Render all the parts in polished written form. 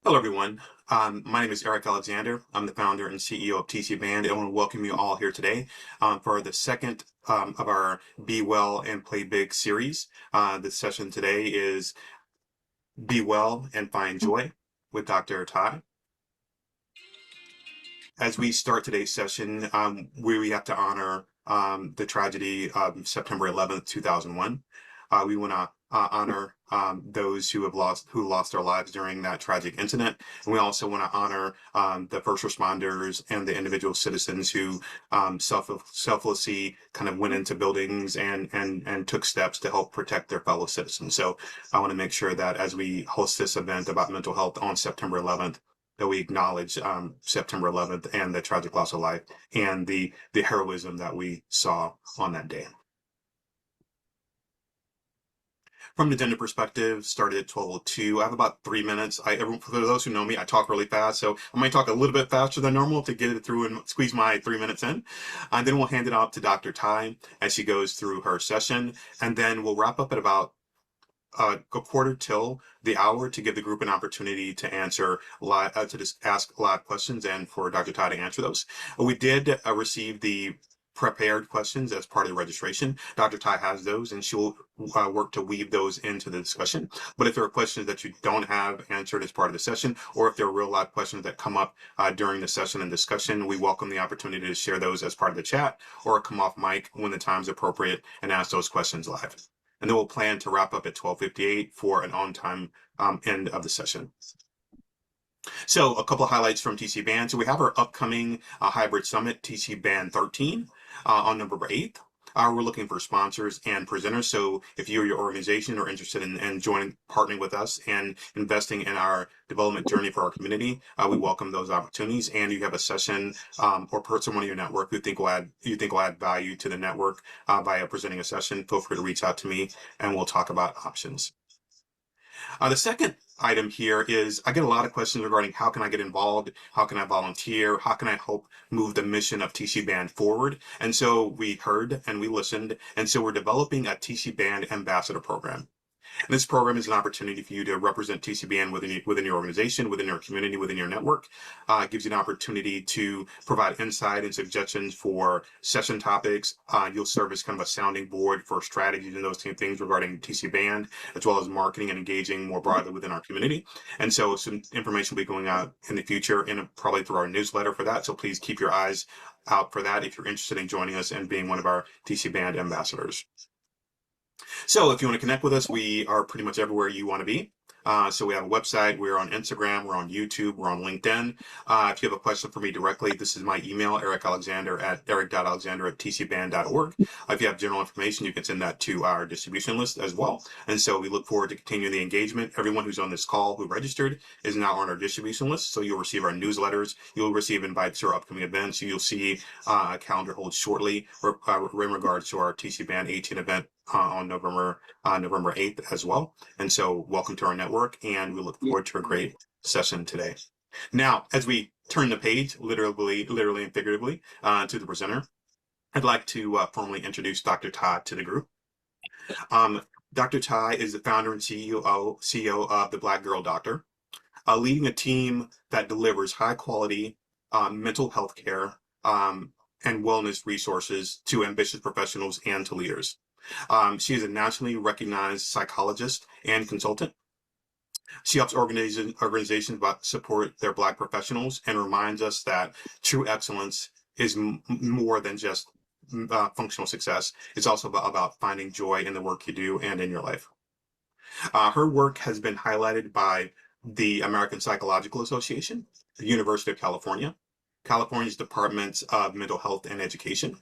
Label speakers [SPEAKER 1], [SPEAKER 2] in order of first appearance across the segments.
[SPEAKER 1] Hello, everyone. My name is Eric Alexander. I'm the founder and CEO of TC Band. I want to welcome you all here today for the second of our Be Well and Play Big series. The session today is Be Well and Find Joy with Dr. Ty. As we start today's session, we have to honor the tragedy of September 11th, 2001. We want to honor those who lost their lives during that tragic incident, and we also want to honor the first responders and the individual citizens who selflessly kind of went into buildings and took steps to help protect their fellow citizens. So I want to make sure that as we host this event about mental health on September 11th, that we acknowledge September 11th and the tragic loss of life and the heroism that we saw on that day. From the gender perspective, started at 12:02. I have about 3 minutes. For those who know me, I talk really fast, so I might talk a little bit faster than normal to get it through and squeeze my 3 minutes in. And then we'll hand it off to Dr. Ty as she goes through her session, and then we'll wrap up at about a quarter till the hour to give the group an opportunity to answer live, to just ask live questions and for Dr. Ty to answer those. We did receive the prepared questions as part of the registration. Dr. Ty has those and she'll work to weave those into the discussion. But if there are questions that you don't have answered as part of the session, or if there are real live questions that come up during the session and discussion, we welcome the opportunity to share those as part of the chat or come off mic when the time's appropriate and ask those questions live. And then we'll plan to wrap up at 12:58 for an on-time end of the session. So a couple of highlights from TC Band. So we have our upcoming hybrid summit, TC Band 13, on November 8th. We're looking for sponsors and presenters. So if you or your organization are interested in partnering with us and investing in our development journey for our community, we welcome those opportunities. And you have a session or someone in your network who you think will add value to the network by presenting a session, feel free to reach out to me and we'll talk about options. The second item here is I get a lot of questions regarding how can I get involved, how can I volunteer, how can I help move the mission of TC Band forward. And so we heard and we listened, and so we're developing a TC Band ambassador program. And this program is an opportunity for you to represent TC Band within your organization, within your community, within your network. It gives you an opportunity to provide insight and suggestions for session topics. You'll serve as kind of a sounding board for strategies and those same things regarding TC Band, as well as marketing and engaging more broadly within our community. And so some information will be going out in the future and probably through our newsletter for that. So please keep your eyes out for that if you're interested in joining us and being one of our TC Band ambassadors. So if you want to connect with us, we are pretty much everywhere you want to be. So we have a website, we're on Instagram, we're on YouTube, we're on LinkedIn. If you have a question for me directly, this is my email, eric.alexander@tcband.org. If you have general information, you can send that to our distribution list as well. And so we look forward to continuing the engagement. Everyone who's on this call who registered is now on our distribution list. So you'll receive our newsletters, you'll receive invites to our upcoming events. You'll see a calendar hold shortly in regards to our TC Band 18 event on November 8th as well. And so welcome to our network, and we look forward to a great session today. Now, as we turn the page, literally and figuratively, to the presenter, I'd like to formally introduce Dr. Ty to the group. Dr. Ty is the founder and CEO of the Black Girl Doctor, leading a team that delivers high quality mental health care and wellness resources to ambitious professionals and to leaders. She is a nationally recognized psychologist and consultant. She helps organizations support their Black professionals and reminds us that true excellence is more than just functional success. It's also about finding joy in the work you do and in your life. Her work has been highlighted by the American Psychological Association, the University of California's Departments of Mental Health and Education,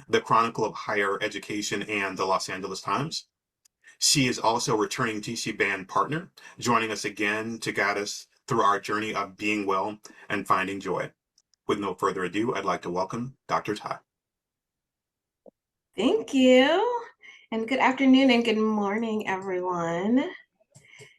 [SPEAKER 1] the Chronicle of Higher Education, and the Los Angeles Times. She is also a returning TC Band partner, joining us again to guide us through our journey of being well and finding joy. With no further ado, I'd like to welcome Dr. Ty.
[SPEAKER 2] Thank you. And good afternoon and good morning, everyone.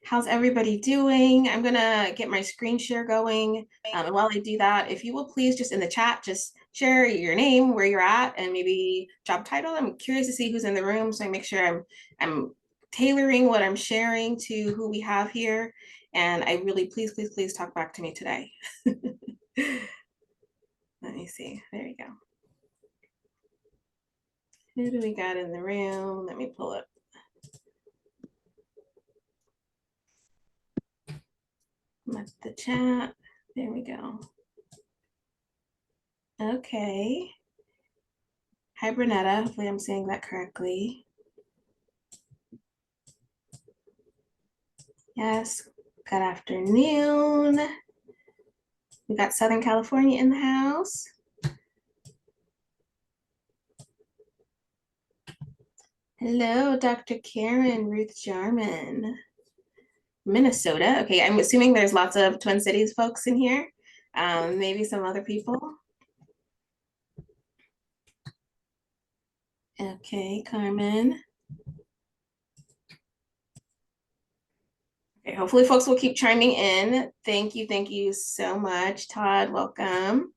[SPEAKER 2] How's everybody doing? I'm gonna get my screen share going. And while I do that, if you will please just in the chat, just share your name, where you're at, and maybe job title. I'm curious to see who's in the room, so I make sure I'm tailoring what I'm sharing to who we have here. And I really, please, please, please talk back to me today. Let me see. There you go. Who do we got in the room? Let me pull up the chat. There we go. Okay. Hi, Bernetta. Hopefully I'm saying that correctly. Yes. Good afternoon. We got Southern California in the house. Hello, Dr. Karen Ruth Jarman. Minnesota. Okay, I'm assuming there's lots of Twin Cities folks in here. Maybe some other people. Okay, Carmen. Okay, hopefully folks will keep chiming in. Thank you so much. Todd, welcome.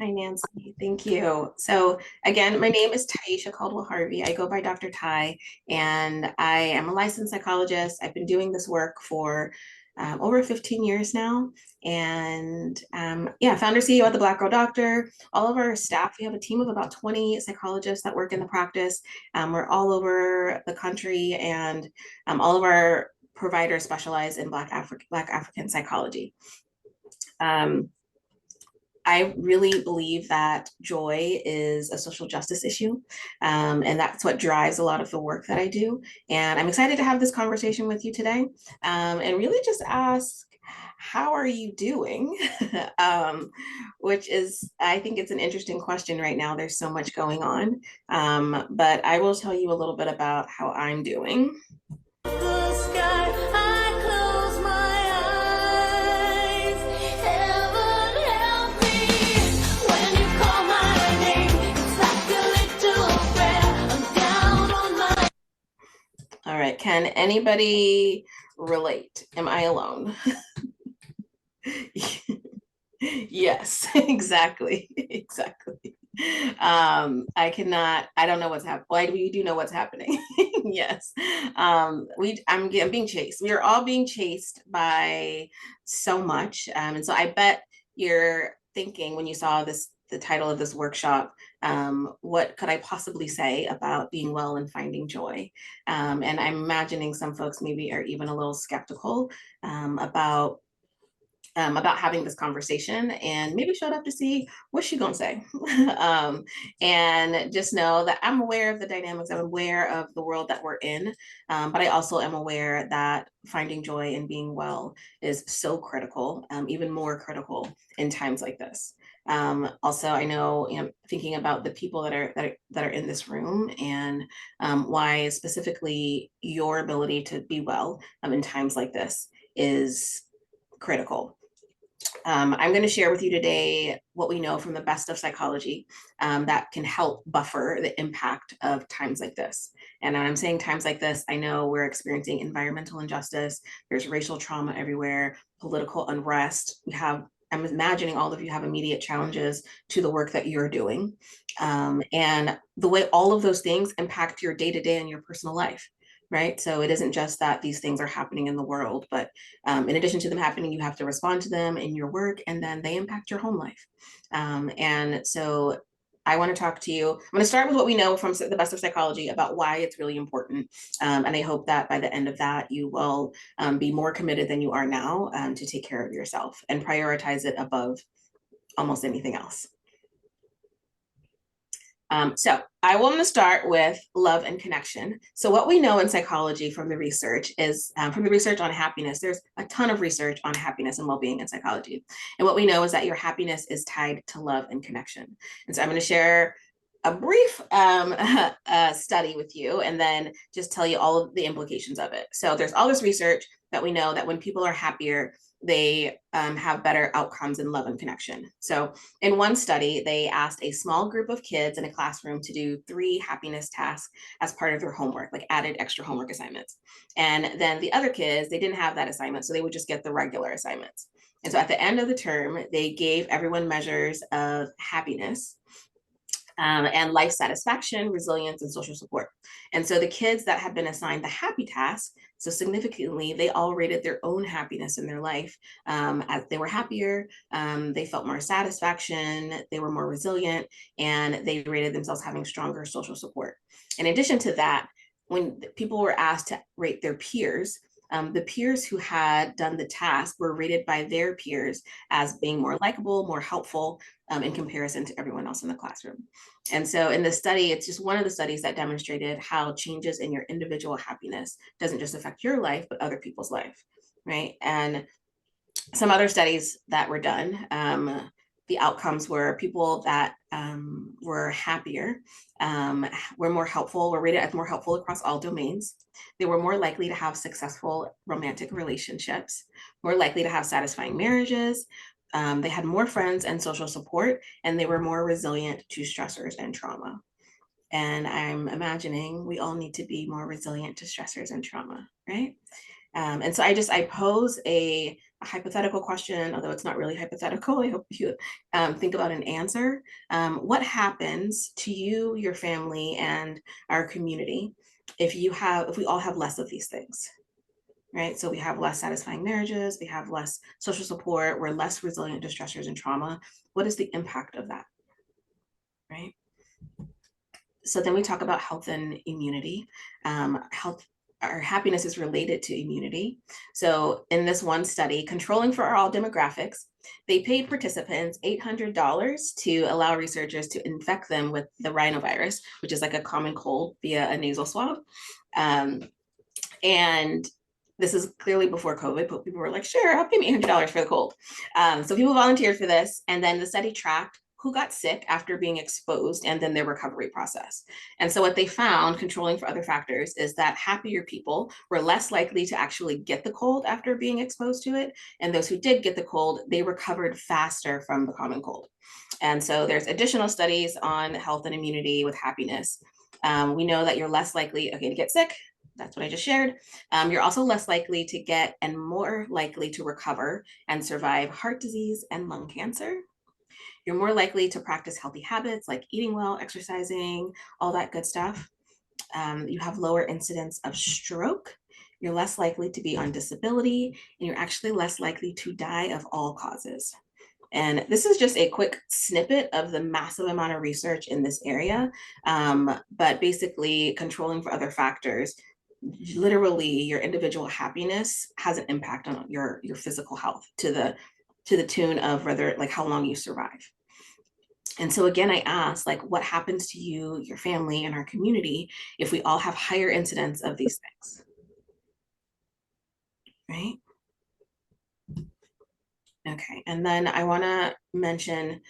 [SPEAKER 2] Hi, Nancy. Thank you. So again, my name is Taisha Caldwell Harvey. I go by Dr. Ty, and I am a licensed psychologist. I've been doing this work for over 15 years now. And yeah, founder CEO at the Black Girl Doctor. All of our staff, we have a team of about 20 psychologists that work in the practice. We're all over the country, and all of our providers specialize in Black African psychology. I really believe that joy is a social justice issue, and that's what drives a lot of the work that I do. And I'm excited to have this conversation with you today, and really just ask, how are you doing? Which is, I think it's an interesting question right now. There's so much going on, but I will tell you a little bit about how I'm doing. The sky, I close my eyes. Heaven help me when you call my name. It's like a little prayer. I'm down on my. All right, can anybody relate? Am I alone? Yes, exactly. Exactly. I don't know what's happening. Why do we do know what's happening? Yes. I'm being chased. We are all being chased by so much. And so I bet you're thinking when you saw the title of this workshop, what could I possibly say about being well and finding joy? And I'm imagining some folks maybe are even a little skeptical about having this conversation, and maybe showed up to see what she gonna say. And just know that I'm aware of the dynamics, I'm aware of the world that we're in, but I also am aware that finding joy and being well is so critical, even more critical in times like this. Also, I know, thinking about the people that are in this room, and why specifically your ability to be well in times like this is critical. I'm going to share with you today what we know from the best of psychology that can help buffer the impact of times like this. And when I'm saying times like this, I know we're experiencing environmental injustice, there's racial trauma everywhere, political unrest. I'm imagining all of you have immediate challenges to the work that you're doing. And the way all of those things impact your day-to-day and your personal life. Right. So it isn't just that these things are happening in the world, but in addition to them happening, you have to respond to them in your work, and then they impact your home life. And so I want to talk to you. I'm going to start with what we know from the best of psychology about why it's really important. And I hope that by the end of that, you will be more committed than you are now to take care of yourself and prioritize it above almost anything else. So I want to start with love and connection. So what we know in psychology from the research is, from the research on happiness, there's a ton of research on happiness and well-being in psychology. And what we know is that your happiness is tied to love and connection. And so I'm going to share a brief study with you, and then just tell you all of the implications of it. So there's all this research that we know that when people are happier, they have better outcomes in love and connection. So in one study, they asked a small group of kids in a classroom to do 3 happiness tasks as part of their homework, like added extra homework assignments. And then the other kids, they didn't have that assignment, so they would just get the regular assignments. And so at the end of the term, they gave everyone measures of happiness. and life satisfaction, resilience, and social support. And so the kids that had been assigned the happy task, so significantly, they all rated their own happiness in their life as they were happier, they felt more satisfaction, they were more resilient, and they rated themselves having stronger social support. In addition to that, when people were asked to rate their peers, the peers who had done the task were rated by their peers as being more likable, more helpful in comparison to everyone else in the classroom. And so in this study, it's just one of the studies that demonstrated how changes in your individual happiness doesn't just affect your life, but other people's life, right? And some other studies that were done, the outcomes were people that were happier, were more helpful, were rated as more helpful across all domains. They were more likely to have successful romantic relationships, more likely to have satisfying marriages. They had more friends and social support, and they were more resilient to stressors and trauma. And I'm imagining we all need to be more resilient to stressors and trauma, right? And so I pose a hypothetical question, although it's not really hypothetical. I hope you think about an answer. What happens to you, your family, and our community if we all have less of these things? Right. So we have less satisfying marriages, we have less social support, we're less resilient to stressors and trauma. What is the impact of that? Right. So then we talk about health and immunity. Health, our happiness is related to immunity. So in this one study, controlling for all demographics, they paid participants $800 to allow researchers to infect them with the rhinovirus, which is like a common cold via a nasal swab. Um, and this is clearly before COVID, but people were like, sure, I'll pay me $800 for the cold. So people volunteered for this, and then the study tracked who got sick after being exposed and then their recovery process. And so what they found, controlling for other factors, is that happier people were less likely to actually get the cold after being exposed to it. And those who did get the cold, they recovered faster from the common cold. And so there's additional studies on health and immunity with happiness. We know that you're less likely, okay, to get sick. That's what I just shared. You're also less likely to get and more likely to recover and survive heart disease and lung cancer. You're more likely to practice healthy habits like eating well, exercising, all that good stuff. You have lower incidence of stroke. You're less likely to be on disability, and you're actually less likely to die of all causes. And this is just a quick snippet of the massive amount of research in this area. But basically, controlling for other factors, literally your individual happiness has an impact on your physical health to the tune of whether, like, how long you survive. And so again, I ask, like, what happens to you, your family, and our community if we all have higher incidence of these things, right? Okay, and then I want to mention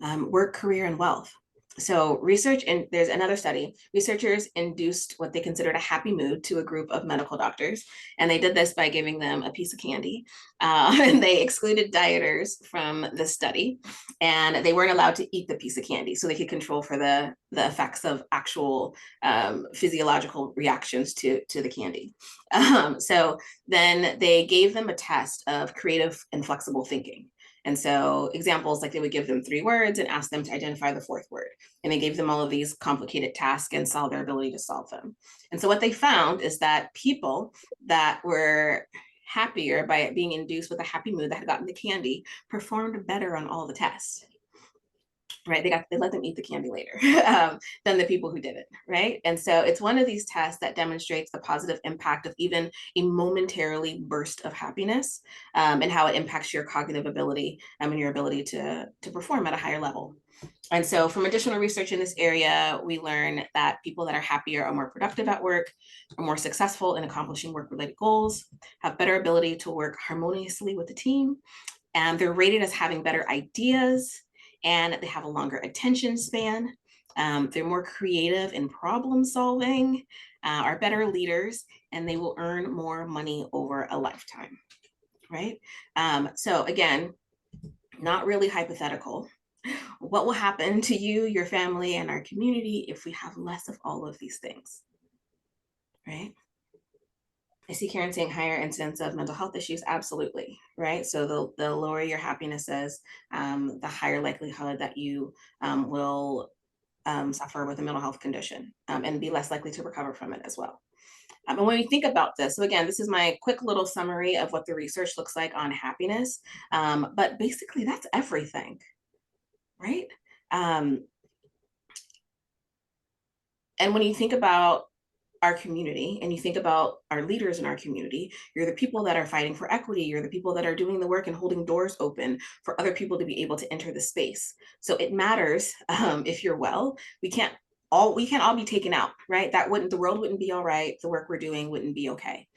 [SPEAKER 2] work, career, and wealth. So research, and there's another study, researchers induced what they considered a happy mood to a group of medical doctors. And they did this by giving them a piece of candy. And they excluded dieters from the study. And they weren't allowed to eat the piece of candy so they could control for the effects of actual physiological reactions to the candy. So then they gave them a test of creative and flexible thinking. And so examples, like they would give them 3 words and ask them to identify the 4th word. And they gave them all of these complicated tasks and saw their ability to solve them. And so what they found is that people that were happier by being induced with a happy mood that had gotten the candy performed better on all the tests. Right, they let them eat the candy later than the people who did it, right? And so it's one of these tests that demonstrates the positive impact of even a momentarily burst of happiness, and how it impacts your cognitive ability, and your ability to perform at a higher level. And so from additional research in this area, we learn that people that are happier are more productive at work, are more successful in accomplishing work-related goals, have better ability to work harmoniously with the team, and they're rated as having better ideas, and they have a longer attention span. They're more creative in problem solving, are better leaders, and they will earn more money over a lifetime, right? So again, not really hypothetical. What will happen to you, your family, and our community if we have less of all of these things, right? I see Karen saying higher incidence of mental health issues. Absolutely, right? So the lower your happiness is, the higher likelihood that you will suffer with a mental health condition and be less likely to recover from it as well. And when we think about this, so again, this is my quick little summary of what the research looks like on happiness. But basically, that's everything, right? Um, and when you think about our community and you think about our leaders in our community, you're the people that are fighting for equity, you're the people that are doing the work and holding doors open for other people to be able to enter the space. So it matters if you're well. We can't all be taken out, right? The world wouldn't be all right, the work we're doing wouldn't be okay.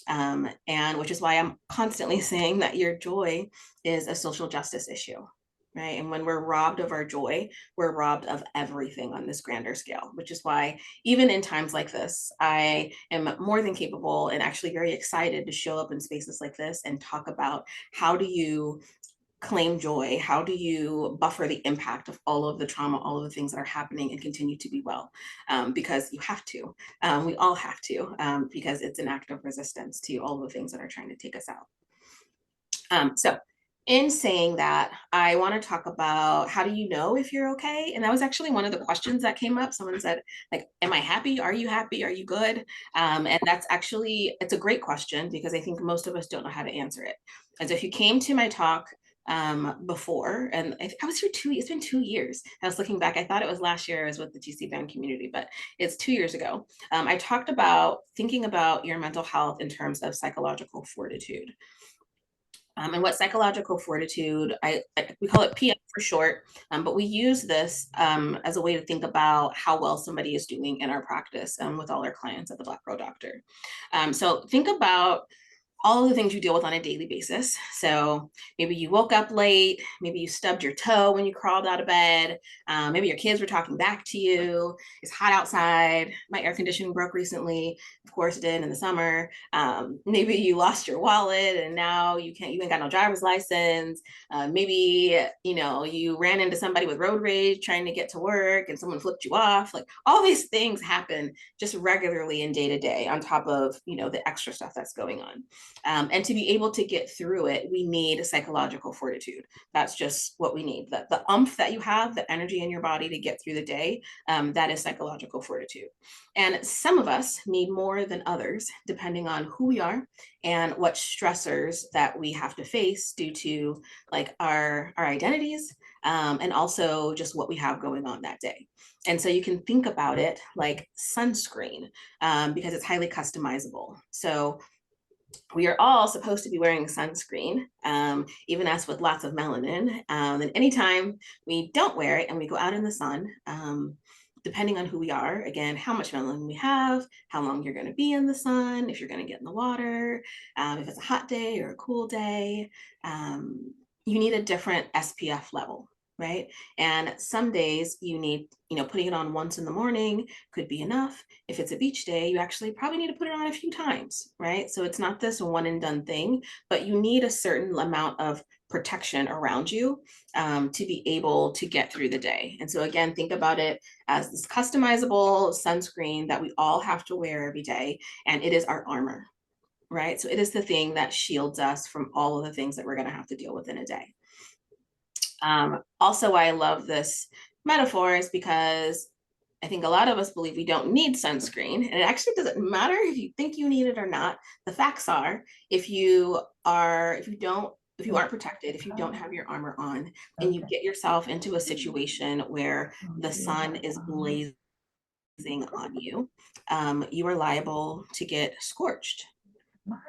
[SPEAKER 2] And which is why I'm constantly saying that your joy is a social justice issue, right? And when we're robbed of our joy, we're robbed of everything on this grander scale, which is why even in times like this, I am more than capable and actually very excited to show up in spaces like this and talk about how do you claim joy? How do you buffer the impact of all of the trauma, all of the things that are happening, and continue to be well? Because you have to. We all have to, because it's an act of resistance to all of the things that are trying to take us out. So in saying that, I want to talk about how do you know if you're okay? And that was actually one of the questions that came up. Someone said, like, am I happy? Are you happy? Are you good? And that's actually, it's a great question because I think most of us don't know how to answer it. And so if you came to my talk before, and I was here it's been 2 years. I was looking back, I thought it was last year I was with the GC band community, but it's 2 years ago. I talked about thinking about your mental health in terms of psychological fortitude. And what psychological fortitude, we call it PM for short, but we use this as a way to think about how well somebody is doing in our practice with all our clients at the Black Girl Doctor. So think about all of the things you deal with on a daily basis. So maybe you woke up late, maybe you stubbed your toe when you crawled out of bed, maybe your kids were talking back to you, it's hot outside, my air conditioning broke recently, of course it did in the summer. Maybe you lost your wallet and now you ain't got no driver's license. Maybe, you ran into somebody with road rage trying to get to work and someone flipped you off. Like all these things happen just regularly in day to day on top of, the extra stuff that's going on. And to be able to get through it, we need a psychological fortitude. That's just what we need. The umph that you have, the energy in your body to get through the day, that is psychological fortitude. And some of us need more than others, depending on who we are and what stressors that we have to face due to like our identities, and also just what we have going on that day. And so you can think about it like sunscreen, because it's highly customizable. So we are all supposed to be wearing sunscreen, even us with lots of melanin. And anytime we don't wear it and we go out in the sun, depending on who we are, again, how much melanin we have, how long you're going to be in the sun, if you're going to get in the water, if it's a hot day or a cool day, you need a different SPF level. Right. And some days you need, putting it on once in the morning could be enough. If it's a beach day, you actually probably need to put it on a few times, right? So it's not this one and done thing, but you need a certain amount of protection around you to be able to get through the day. And so again, think about it as this customizable sunscreen that we all have to wear every day. And it is our armor, right? So it is the thing that shields us from all of the things that we're going to have to deal with in a day. Also, why I love this metaphor is because I think a lot of us believe we don't need sunscreen, and it actually doesn't matter if you think you need it or not. The facts are, if you aren't protected, if you don't have your armor on, and you get yourself into a situation where the sun is blazing on you, you are liable to get scorched,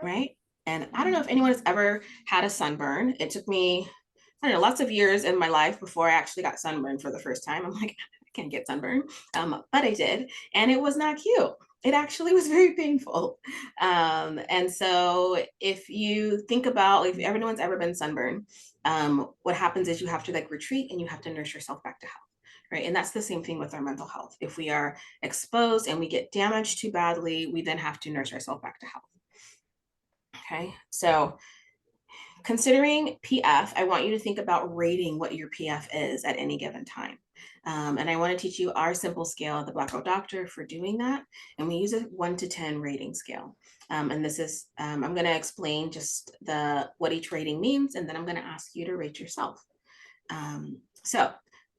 [SPEAKER 2] right? And I don't know if anyone has ever had a sunburn. It took me, I don't know, lots of years in my life before I actually got sunburned for the first time. I'm like, I can't get sunburned, but I did, and it was not cute. It actually was very painful. And so if you think about, if everyone's ever been sunburned, what happens is you have to like retreat and you have to nurse yourself back to health. Right. And that's the same thing with our mental health. If we are exposed and we get damaged too badly, we then have to nurse ourselves back to health. Okay, so considering PF, I want you to think about rating what your PF is at any given time. And I want to teach you our simple scale at the Black Girl Doctor for doing that. And we use a 1 to 10 rating scale. And this is, I'm going to explain just what each rating means, and then I'm going to ask you to rate yourself. So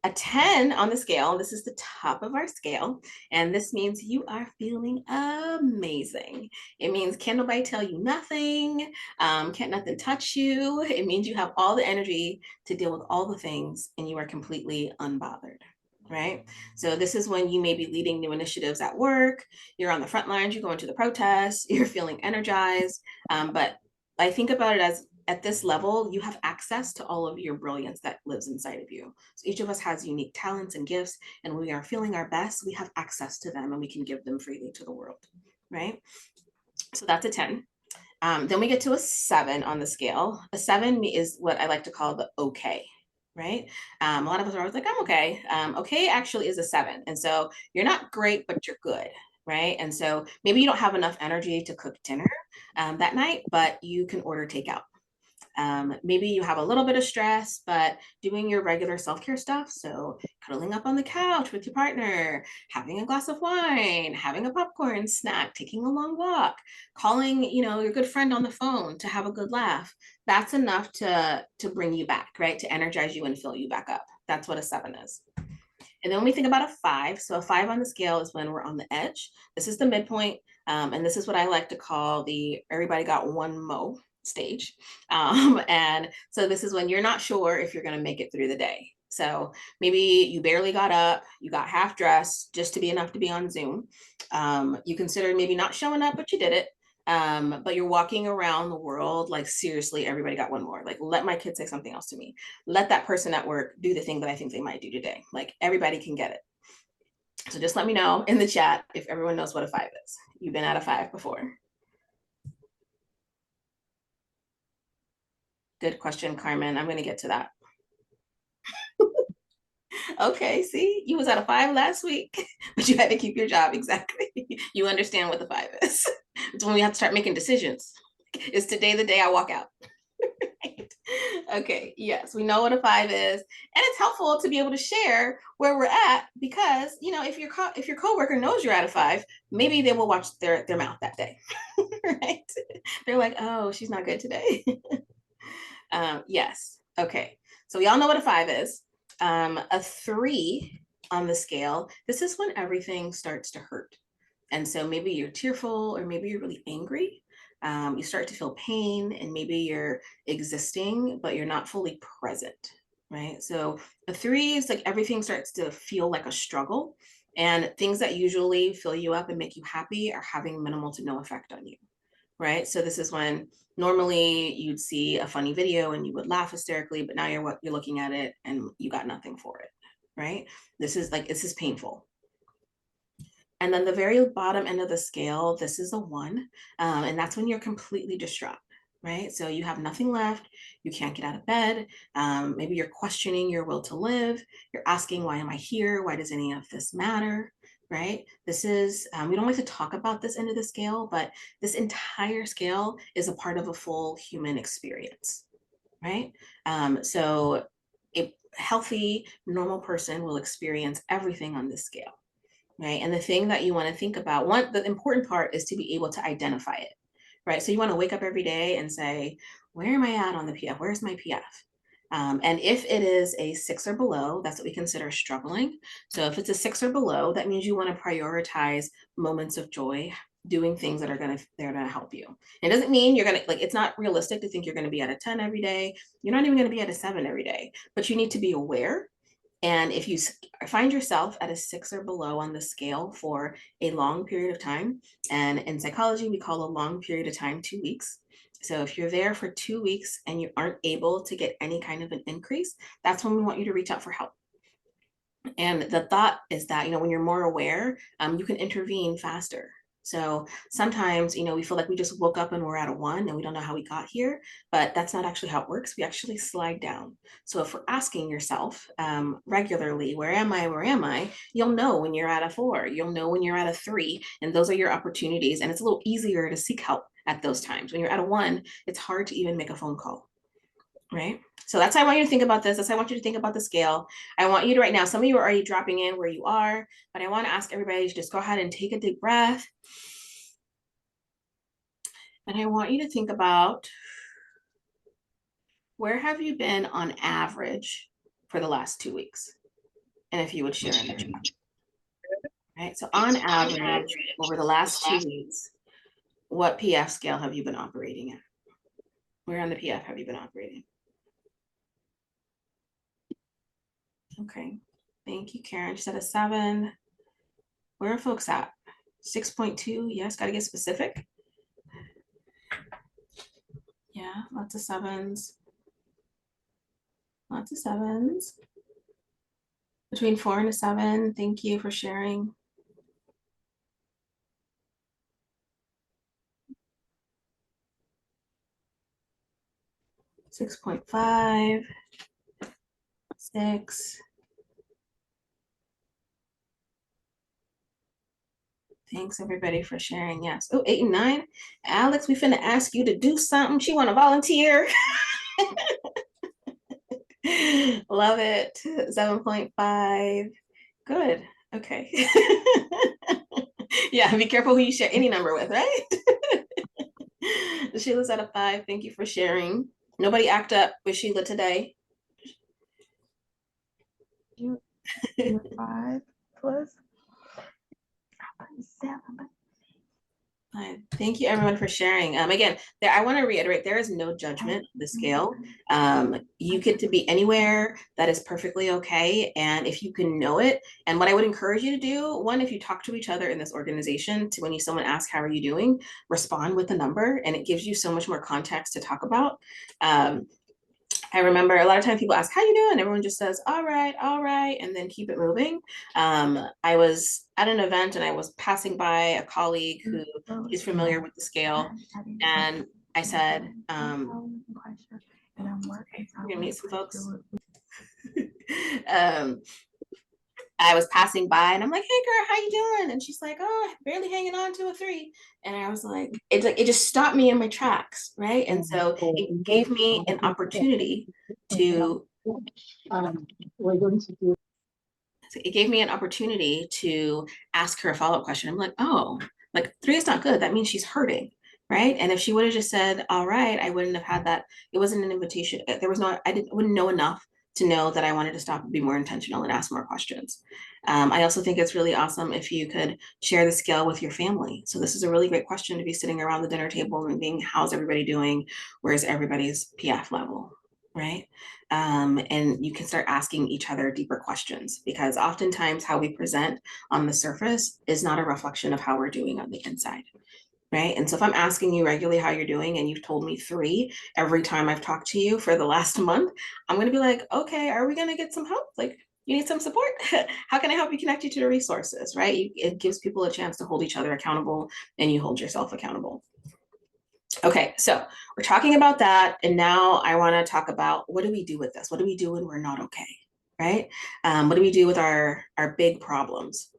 [SPEAKER 2] A 10 on the scale, this is the top of our scale, and this means you are feeling amazing. It means can't nobody tell you nothing, can't nothing touch you. It means you have all the energy to deal with all the things and you are completely unbothered. Right. So, this is when you may be leading new initiatives at work, you're on the front lines, you're going to the protests, you're feeling energized. But I think about it as at this level, you have access to all of your brilliance that lives inside of you. So each of us has unique talents and gifts, and when we are feeling our best, we have access to them and we can give them freely to the world, right? So that's a 10. Then we get to a 7 on the scale. A 7 is what I like to call the okay, right? A lot of us are always like, I'm okay. Okay actually is a 7. And so you're not great, but you're good, right? And so maybe you don't have enough energy to cook dinner that night, but you can order takeout. Maybe you have a little bit of stress, but doing your regular self care stuff. So, cuddling up on the couch with your partner, having a glass of wine, having a popcorn snack, taking a long walk, calling, your good friend on the phone to have a good laugh. That's enough to bring you back, right? To energize you and fill you back up. That's what a 7 is. And then when we think about a 5, so a 5 on the scale is when we're on the edge. This is the midpoint. And this is what I like to call the everybody got one mo stage. And so this is when you're not sure if you're going to make it through the day. So maybe you barely got up, you got half dressed just to be enough to be on Zoom. You considered maybe not showing up, but you did it. But you're walking around the world like seriously, everybody got one more. Like, let my kid say something else to me. Let that person at work do the thing that I think they might do today. Like, everybody can get it. So just let me know in the chat if everyone knows what a 5 is. You've been at a 5 before. Good question, Carmen. I'm going to get to that. Okay, see, you was at a 5 last week, but you had to keep your job. Exactly. You understand what the 5 is. It's when we have to start making decisions. Is today the day I walk out? Okay, yes, we know what a 5 is, and it's helpful to be able to share where we're at because if your coworker knows you're at a 5, maybe they will watch their mouth that day, right? They're like, oh, she's not good today. Yes. Okay. So we all know what a 5 is. A 3 on the scale, this is when everything starts to hurt. And so maybe you're tearful or maybe you're really angry. You start to feel pain and maybe you're existing, but you're not fully present, right? So a 3 is like everything starts to feel like a struggle, and things that usually fill you up and make you happy are having minimal to no effect on you, right? So this is when normally you'd see a funny video and you would laugh hysterically, but now you're looking at it and you got nothing for it, right? This is painful. And then the very bottom end of the scale, this is a 1, and that's when you're completely distraught, right? So you have nothing left, you can't get out of bed, maybe you're questioning your will to live, you're asking, why am I here? Why does any of this matter? Right? This is, we don't like to talk about this end of the scale, but this entire scale is a part of a full human experience, right? So a healthy, normal person will experience everything on this scale, right? And the thing that you want to think about, the important part is to be able to identify it, right? So you want to wake up every day and say, where am I at on the PF? Where's my PF? And if it is a 6 or below, that's what we consider struggling. So if it's a 6 or below, that means you want to prioritize moments of joy, doing things that they're gonna help you. It doesn't mean you're gonna like. It's not realistic to think you're gonna be at a 10 every day. You're not even gonna be at a 7 every day. But you need to be aware, and if you find yourself at a 6 or below on the scale for a long period of time, and in psychology, we call a long period of time 2 weeks. So if you're there for 2 weeks and you aren't able to get any kind of an increase, that's when we want you to reach out for help. And the thought is that, when you're more aware, you can intervene faster. So sometimes, we feel like we just woke up and we're at a 1 and we don't know how we got here, but that's not actually how it works. We actually slide down. So if we're asking yourself regularly, where am I? Where am I? You'll know when you're at a 4, you'll know when you're at a 3, and those are your opportunities. And it's a little easier to seek help at those times. When you're at a 1, it's hard to even make a phone call, right? So that's how I want you to think about this. That's how I want you to think about the scale. I want you to right now, some of you are already dropping in where you are, but I want to ask everybody to just go ahead and take a deep breath. And I want you to think about, where have you been on average for the last 2 weeks? and if you would share in the chat. Right, so on average, over the last 2 weeks, what PF scale have you been operating at? Where on the PF have you been operating? Okay, thank you, Karen. She said a 7. Where are folks at? 6.2, yes, gotta get specific. Yeah, lots of 7s. Lots of 7s. Between 4 and a 7, thank you for sharing. 6.5, 6. Thanks everybody for sharing. Yes. Oh, 8 and 9. Alex, we finna ask you to do something. She want to volunteer. Love it. 7.5. Good. Okay. Yeah, be careful who you share any number with, right? Sheila's at a 5. Thank you for sharing. Nobody act up with Sheila today.
[SPEAKER 3] You're 5 plus 7.
[SPEAKER 2] Thank you everyone for sharing. Again, I want to reiterate, there is no judgment, the scale. You get to be anywhere. That is perfectly okay. And if you can know it, and what I would encourage you to do, one, if you talk to each other in this organization, to when someone asks, how are you doing? Respond with a number, and it gives you so much more context to talk about. I remember a lot of times people ask, how you doing? Everyone just says, all right, and then keep it moving. I was at an event and I was passing by a colleague who is familiar with the scale. And I said, you're gonna meet some folks. I was passing by and I'm like, hey girl, how you doing? And she's like, oh, barely hanging on to a 3. And I was like, it just stopped me in my tracks, right? And so it gave me an opportunity to it gave me an opportunity to ask her a follow-up question. I'm like, oh, like 3 is not good. That means she's hurting, right? And if she would have just said, all right, I wouldn't have had that. It wasn't an invitation. There was no, wouldn't know enough to know that I wanted to stop and be more intentional and ask more questions. I also think it's really awesome if you could share the scale with your family. So this is a really great question to be sitting around the dinner table and being, how's everybody doing? Where's everybody's PF level, right? And you can start asking each other deeper questions, because oftentimes how we present on the surface is not a reflection of how we're doing on the inside. Right. And so if I'm asking you regularly how you're doing and you've told me 3 every time I've talked to you for the last month, I'm going to be like, okay, are we going to get some help? Like, you need some support? How can I help you, connect you to the resources? Right. It gives people a chance to hold each other accountable, and you hold yourself accountable. Okay, so we're talking about that. And now I want to talk about, what do we do with this? What do we do when we're not okay? Right. What do we do with our big problems?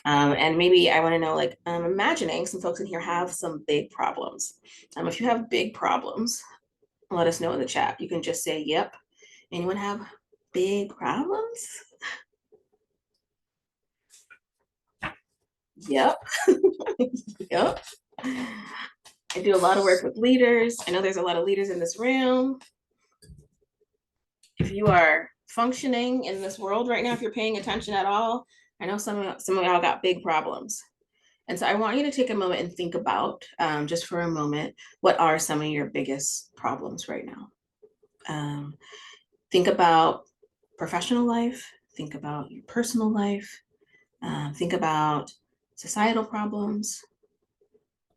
[SPEAKER 2] And maybe I want to know, like, I'm imagining some folks in here have some big problems. If you have big problems, let us know in the chat. You can just say, yep. Anyone have big problems? Yep. Yep. I do a lot of work with leaders. I know there's a lot of leaders in this room. If you are functioning in this world right now, if you're paying attention at all, I know some of y'all got big problems. And so I want you to take a moment and think about, just for a moment, what are some of your biggest problems right now? Think about professional life, think about your personal life, think about societal problems,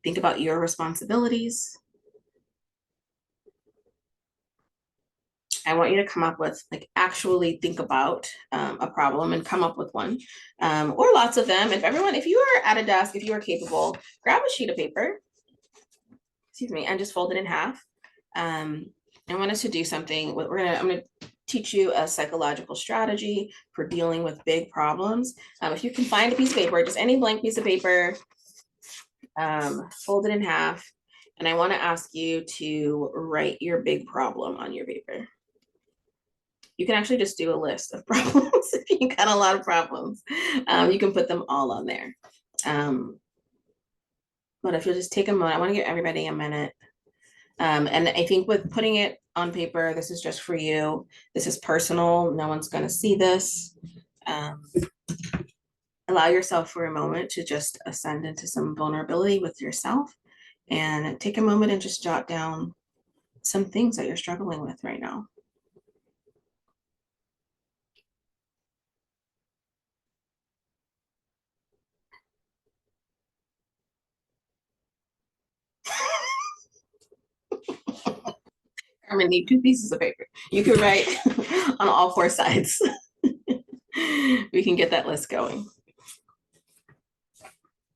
[SPEAKER 2] think about your responsibilities. I want you to come up with, like, actually think about a problem and come up with one, or lots of them. If you are at a desk, if you are capable, grab a sheet of paper, excuse me, and just fold it in half. I want us to do something. I'm gonna teach you a psychological strategy for dealing with big problems. If you can find a piece of paper, just any blank piece of paper, fold it in half. And I want to ask you to write your big problem on your paper. You can actually just do a list of problems. If you got a lot of problems, you can put them all on there. But if you'll just take a moment, I want to give everybody a minute. And I think with putting it on paper, this is just for you. This is personal. No one's going to see this. Allow yourself for a moment to just ascend into some vulnerability with yourself and take a moment and just jot down some things that you're struggling with right now. I'm gonna need 2 pieces of paper. You can write on all 4 sides. We can get that list going.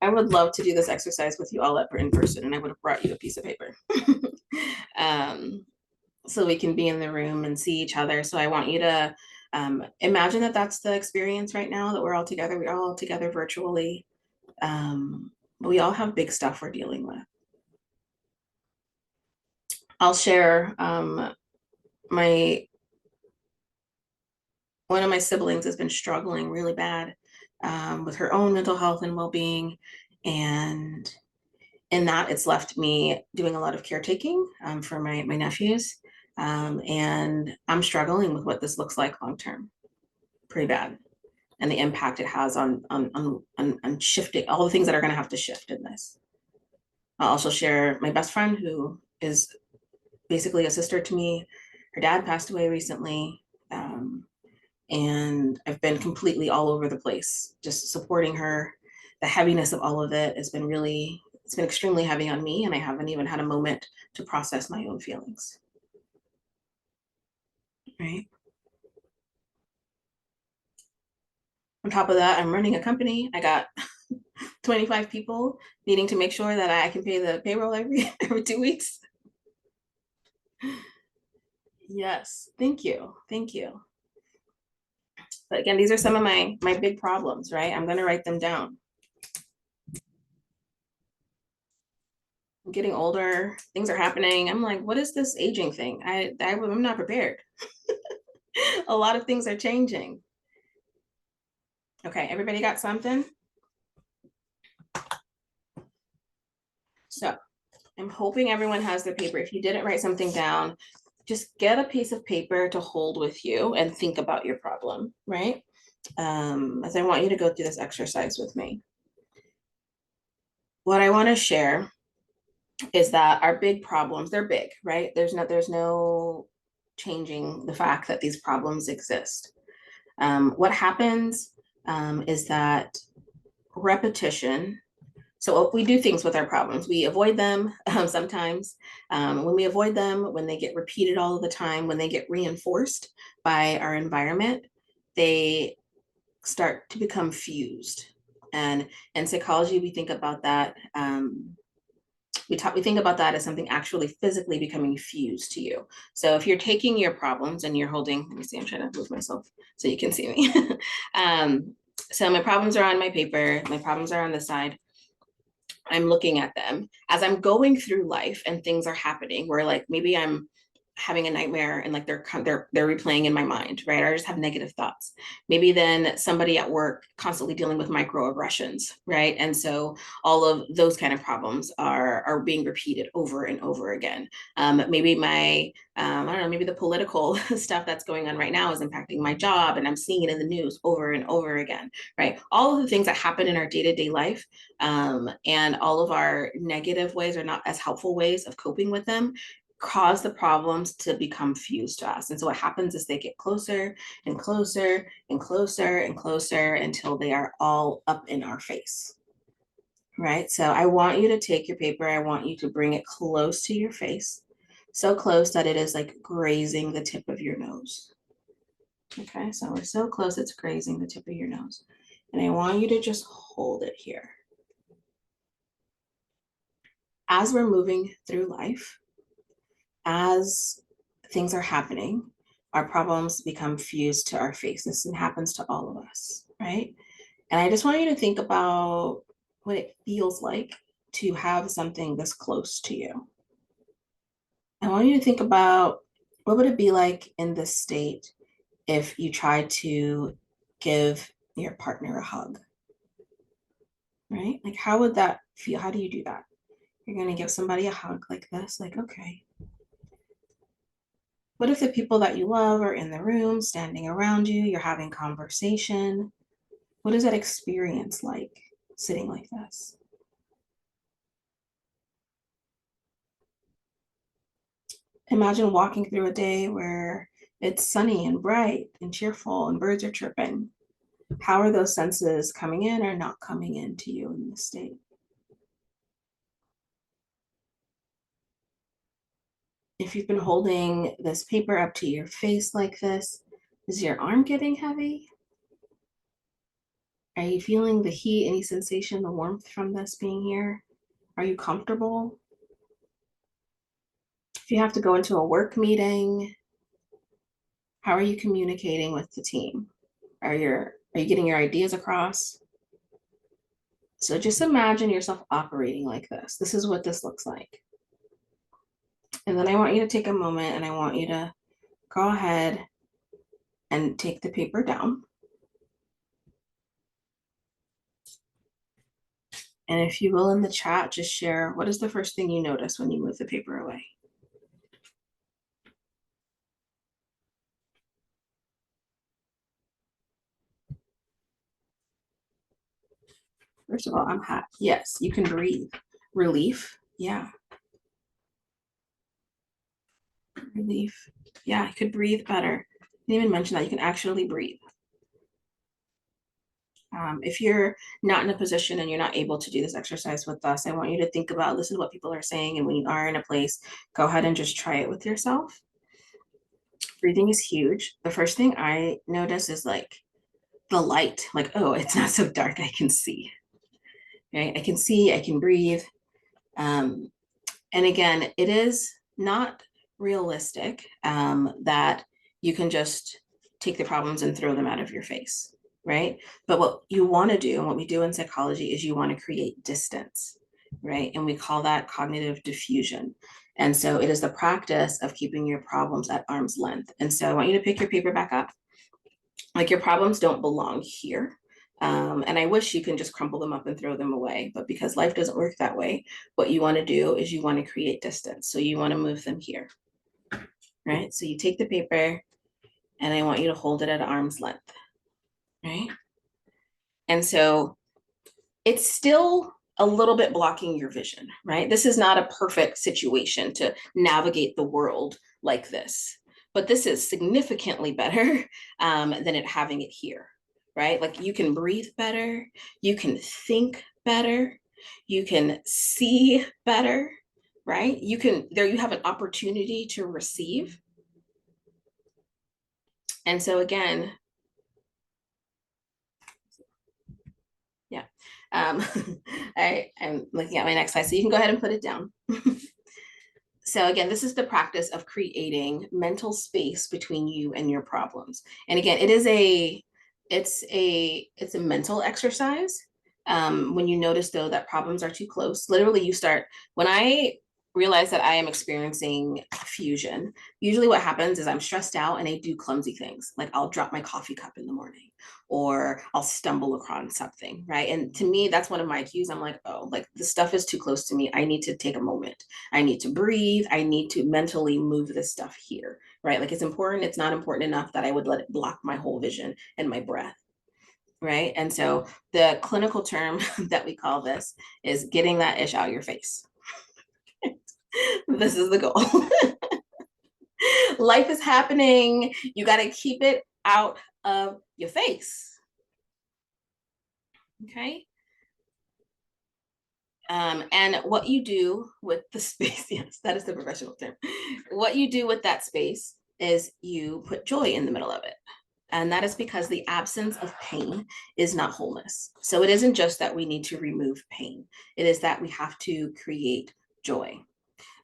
[SPEAKER 2] I would love to do this exercise with you all in person, and I would have brought you a piece of paper. So we can be in the room and see each other. So I want you to imagine that that's the experience right now, that we're all together. We're all together virtually. But we all have big stuff we're dealing with. I'll share one of my siblings has been struggling really bad with her own mental health and well-being. And in that, it's left me doing a lot of caretaking for my nephews. And I'm struggling with what this looks like long-term, pretty bad. And the impact it has on shifting all the things that are gonna have to shift in this. I'll also share my best friend, who is basically a sister to me. Her dad passed away recently. And I've been completely all over the place, just supporting her. The heaviness of all of it has been it's been extremely heavy on me, and I haven't even had a moment to process my own feelings. Right? On top of that, I'm running a company. I got 25 people needing to make sure that I can pay the payroll every 2 weeks. Yes, thank you, thank you. But again, these are some of my big problems, right? I'm gonna write them down. I'm getting older, things are happening. I'm like, what is this aging thing? I'm not prepared. A lot of things are changing. Okay, everybody got something? So I'm hoping everyone has their paper. If you didn't write something down, just get a piece of paper to hold with you and think about your problem, right? As I want you to go through this exercise with me. What I want to share is that our big problems, they're big, right? There's no changing the fact that these problems exist. What happens is that repetition. So we do things with our problems. We avoid them sometimes. When we avoid them, when they get repeated all of the time, when they get reinforced by our environment, they start to become fused. And in psychology, we think about that. We think about that as something actually physically becoming fused to you. So if you're taking your problems and you're holding, let me see, I'm trying to move myself so you can see me. So my problems are on my paper. My problems are on the side. I'm looking at them as I'm going through life and things are happening where like maybe I'm having a nightmare and like they're replaying in my mind, right? Or I just have negative thoughts. Maybe then somebody at work constantly dealing with microaggressions, right? And so all of those kind of problems are being repeated over and over again. Maybe my I don't know, maybe the political stuff that's going on right now is impacting my job and I'm seeing it in the news over and over again, right? All of the things that happen in our day-to-day life and all of our negative ways or not as helpful ways of coping with them cause the problems to become fused to us. And so what happens is they get closer and closer and closer and closer until they are all up in our face, right? So I want you to take your paper. I want you to bring it close to your face, so close that it is like grazing the tip of your nose. Okay, so we're so close it's grazing the tip of your nose. And I want you to just hold it here. As we're moving through life, as things are happening, our problems become fused to our face. This happens to all of us, right? And I just want you to think about what it feels like to have something this close to you. I want you to think about what would it be like in this state if you tried to give your partner a hug, right? Like, how would that feel? How do you do that? You're going to give somebody a hug like this, like, okay. What if the people that you love are in the room, standing around you, you're having conversation? What is that experience like, sitting like this? Imagine walking through a day where it's sunny and bright and cheerful and birds are chirping. How are those senses coming in or not coming into you in this state? If you've been holding this paper up to your face like this, is your arm getting heavy? Are you feeling the heat, any sensation, the warmth from this being here? Are you comfortable? If you have to go into a work meeting, how are you communicating with the team? Are you getting your ideas across? So just imagine yourself operating like this. This is what this looks like. And then I want you to take a moment and I want you to go ahead and take the paper down. And if you will, in the chat, just share what is the first thing you notice when you move the paper away? First of all, I'm hot. Yes, you can breathe. Relief. Yeah. Relief. Yeah, I could breathe better. I didn't even mention that you can actually breathe. If you're not in a position and you're not able to do this exercise with us, I want you to think about, listen to what people are saying. And when you are in a place, go ahead and just try it with yourself. Breathing is huge. The first thing I notice is like the light, like, oh, it's not so dark, I can see. Right? I can see, I can breathe. And again, it is not realistic that you can just take the problems and throw them out of your face, right? But what you want to do, and what we do in psychology, is you want to create distance, right? And we call that cognitive diffusion. And so it is the practice of keeping your problems at arm's length. And so I want you to pick your paper back up. Like, your problems don't belong here. And I wish you can just crumple them up and throw them away, but because life doesn't work that way, what you want to do is you want to create distance. So you want to move them here, right? So you take the paper and I want you to hold it at arm's length, right? And so it's still a little bit blocking your vision, right? This is not a perfect situation to navigate the world like this, but this is significantly better than it having it here, right? Like, you can breathe better, you can think better, you can see better, right? You have an opportunity to receive. And so again, yeah, I'm looking at my next slide, so you can go ahead and put it down. So again, this is the practice of creating mental space between you and your problems. And again, it's a mental exercise. When you notice though that problems are too close, literally when I realize that I am experiencing fusion, usually what happens is I'm stressed out and I do clumsy things. Like, I'll drop my coffee cup in the morning, or I'll stumble across something, right? And to me, that's one of my cues. I'm like, oh, like, the stuff is too close to me. I need to take a moment. I need to breathe. I need to mentally move this stuff here, right? Like, it's important. It's not important enough that I would let it block my whole vision and my breath, right? And so the clinical term that we call this is getting that ish out your face. This is the goal. Life is happening. You got to keep it out of your face. Okay. And what you do with the space, yes, that is the professional term. What you do with that space is you put joy in the middle of it. And that is because the absence of pain is not wholeness. So it isn't just that we need to remove pain. It is that we have to create joy.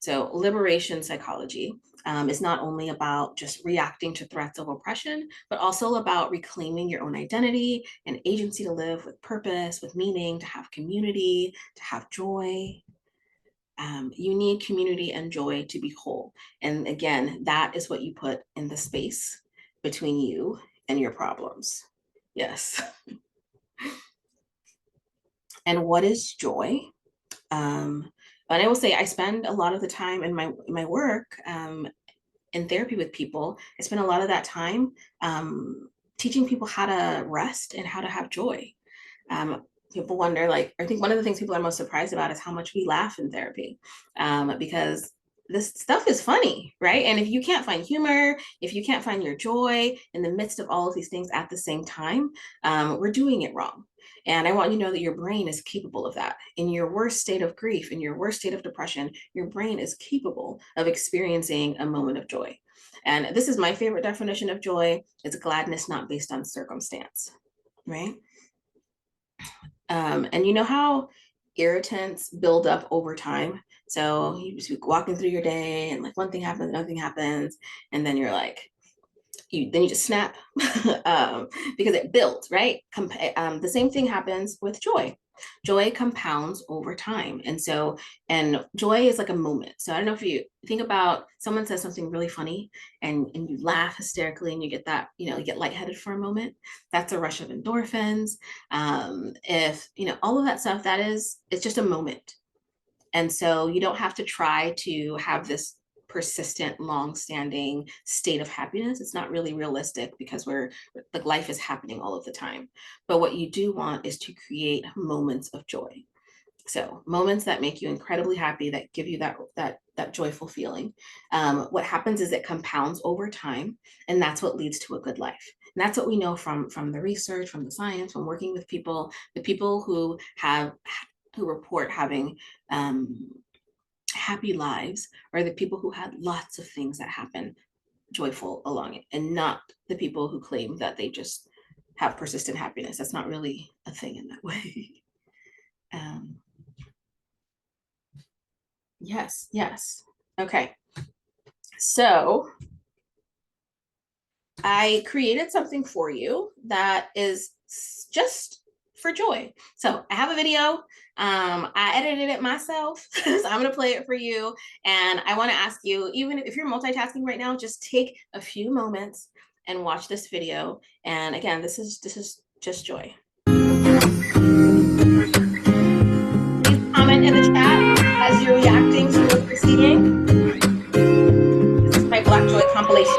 [SPEAKER 2] So liberation psychology is not only about just reacting to threats of oppression, but also about reclaiming your own identity and agency to live with purpose, with meaning, to have community, to have joy. You need community and joy to be whole. And again, that is what you put in the space between you and your problems. Yes. And what is joy? And I will say, I spend a lot of the time in my work in therapy with people, I spend a lot of that time teaching people how to rest and how to have joy. People wonder, like, I think one of the things people are most surprised about is how much we laugh in therapy, because this stuff is funny, right? And if you can't find humor, if you can't find your joy in the midst of all of these things at the same time, we're doing it wrong. And I want you to know that your brain is capable of that. In your worst state of grief, in your worst state of depression, your brain is capable of experiencing a moment of joy. And this is my favorite definition of joy. It's gladness not based on circumstance, right? And you know how irritants build up over time? So you just be walking through your day and like one thing happens, another thing happens, and then you're like, then you just snap because it builds, right? The same thing happens with joy. Joy compounds over time. And joy is like a moment. So I don't know if you think about someone says something really funny and you laugh hysterically and you get that, you get lightheaded for a moment. That's a rush of endorphins. If, all of that stuff, it's just a moment. And so you don't have to try to have this persistent, long-standing state of happiness. It's not really realistic because life is happening all of the time. But what you do want is to create moments of joy. So moments that make you incredibly happy, that give you that joyful feeling. What happens is it compounds over time, and that's what leads to a good life. And that's what we know from the research, from the science, from working with people, the people who report having happy lives are the people who had lots of things that happen joyful along it, and not the people who claim that they just have persistent happiness. That's not really a thing in that way. Yes. Okay. So I created something for you that is just for joy. So I have a video. I edited it myself, so I'm going to play it for you. And I want to ask you, even if you're multitasking right now, just take a few moments and watch this video. And again, this is just joy. Please comment in the chat as you're reacting to what you're seeing. This is my Black Joy compilation.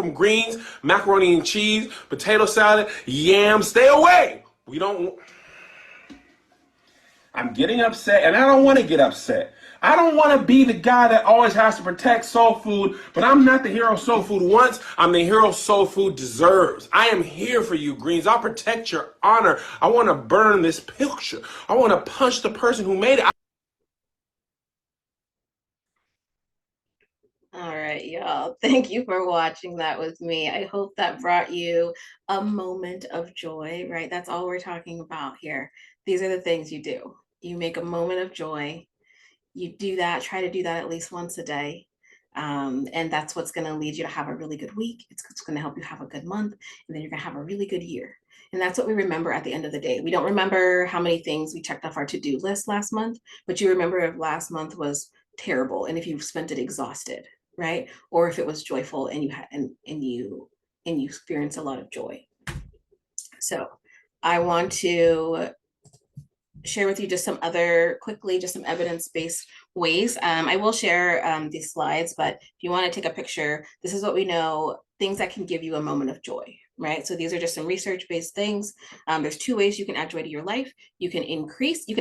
[SPEAKER 4] from greens, macaroni and cheese, potato salad, yams. Stay away. We don't. I'm getting upset, and I don't want to get upset. I don't want to be the guy that always has to protect soul food, but I'm not the hero soul food wants. I'm the hero soul food deserves. I am here for you, Greens. I'll protect your honor. I want to burn this picture. I want to punch the person who made it.
[SPEAKER 2] All right, y'all. Thank you for watching that with me. I hope that brought you a moment of joy, right? That's all we're talking about here. These are the things you do. You make a moment of joy. You do that, try to do that at least once a day. And that's what's going to lead you to have a really good week. It's going to help you have a good month, and then you're going to have a really good year. And that's what we remember at the end of the day. We don't remember how many things we checked off our to-do list last month, but you remember if last month was terrible and if you spent it exhausted, right? Or if it was joyful and you had and you experienced a lot of joy. So I want to share with you just some other quickly, just some evidence-based ways. I will share these slides, but if you want to take a picture, this is what we know, things that can give you a moment of joy, right? So these are just some research-based things. There's two ways you can add joy to your life. You can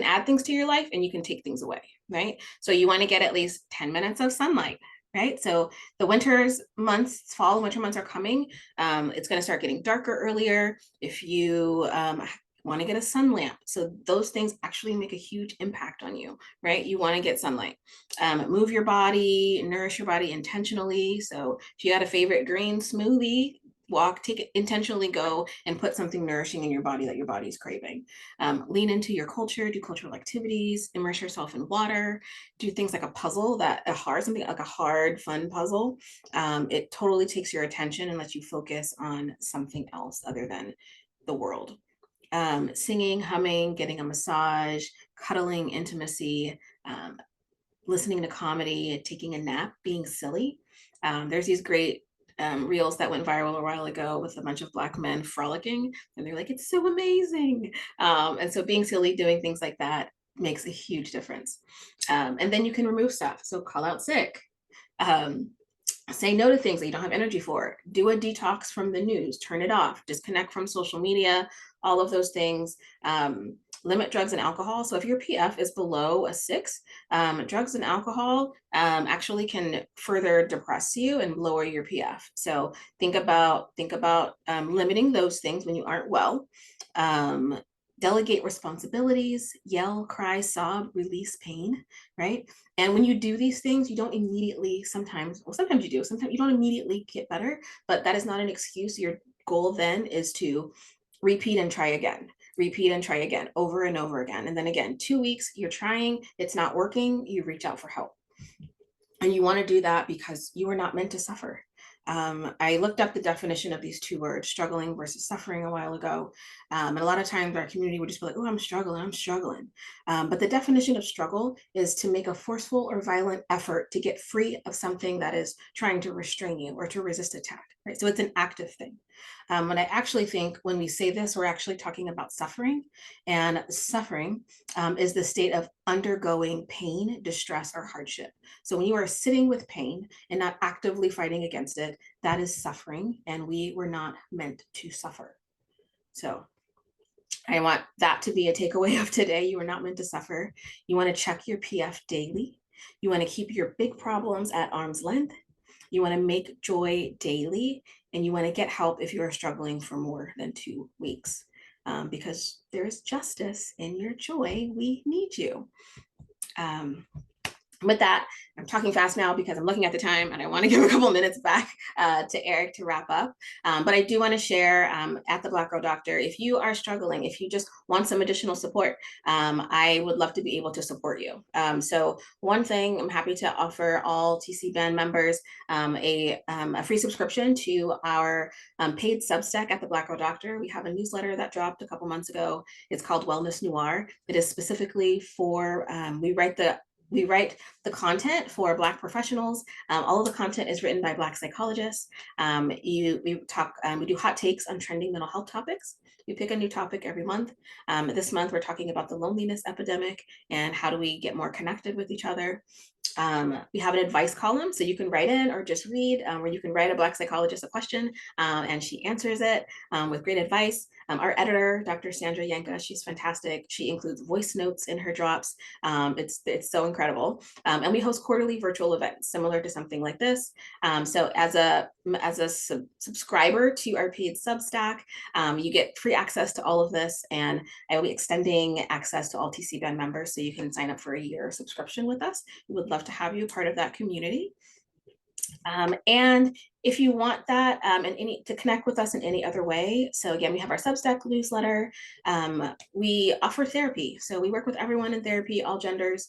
[SPEAKER 2] add things to your life, and you can take things away, right? So you want to get at least 10 minutes of sunlight, right? So the fall and winter months are coming. It's going to start getting darker earlier. If you want to get a sun lamp. So those things actually make a huge impact on you, right? You want to get sunlight. Move your body, nourish your body intentionally. So if you got a favorite green smoothie, intentionally go and put something nourishing in your body that your body is craving. Lean into your culture, do cultural activities, immerse yourself in water, do things like something like a hard, fun puzzle. It totally takes your attention and lets you focus on something else other than the world. Singing, humming, getting a massage, cuddling, intimacy, listening to comedy, taking a nap, being silly. There's these great reels that went viral a while ago with a bunch of Black men frolicking, and they're like, it's so amazing. And so being silly, doing things like that makes a huge difference. And then you can remove stuff. So call out sick. Say no to things that you don't have energy for. Do a detox from the news, turn it off, disconnect from social media, all of those things. Limit drugs and alcohol. So if your PF is below a 6, drugs and alcohol actually can further depress you and lower your PF. So think about limiting those things when you aren't well. Delegate responsibilities, yell, cry, sob, release pain, right? And when you do these things, you don't immediately, sometimes you do, sometimes you don't immediately get better, but that is not an excuse. Your goal then is to repeat and try again, over and over again. And then again, 2 weeks, you're trying, it's not working, you reach out for help. And you want to do that because you are not meant to suffer. I looked up the definition of these two words, struggling versus suffering, a while ago. And a lot of times our community would just be like, oh, I'm struggling. But the definition of struggle is to make a forceful or violent effort to get free of something that is trying to restrain you or to resist attack, right? So it's an active thing. But I actually think when we say this, we're actually talking about suffering. And suffering is the state of undergoing pain, distress, or hardship. So when you are sitting with pain and not actively fighting against it, that is suffering, and we were not meant to suffer. So I want that to be a takeaway of today. You are not meant to suffer. You want to check your PF daily. You want to keep your big problems at arm's length. You want to make joy daily, and you want to get help if you are struggling for more than 2 weeks, because there is justice in your joy. We need you. With that, I'm talking fast now because I'm looking at the time and I want to give a couple minutes back to Eric to wrap up. But I do want to share at the Black Girl Doctor, if you are struggling, if you just want some additional support, I would love to be able to support you. So one thing, I'm happy to offer all TC Band members a free subscription to our paid Substack at the Black Girl Doctor. We have a newsletter that dropped a couple months ago. It's called Wellness Noir. It is specifically for, we write the content for Black professionals. All of the content is written by Black psychologists. We do hot takes on trending mental health topics. We pick a new topic every month. This month, we're talking about the loneliness epidemic and how do we get more connected with each other. We have an advice column, so you can write in or just read, where you can write a Black psychologist a question, and she answers it with great advice. Our editor, Dr. Sandra Yanka, she's fantastic. She includes voice notes in her drops. It's so incredible. And we host quarterly virtual events similar to something like this. So as a subscriber to our paid Substack, you get free access to all of this, and I will be extending access to all TC Band members, so you can sign up for a year subscription with us. We would love to have you part of that community. And if you want that and to connect with us in any other way, so again, we have our Substack newsletter. We offer therapy, so we work with everyone in therapy, all genders.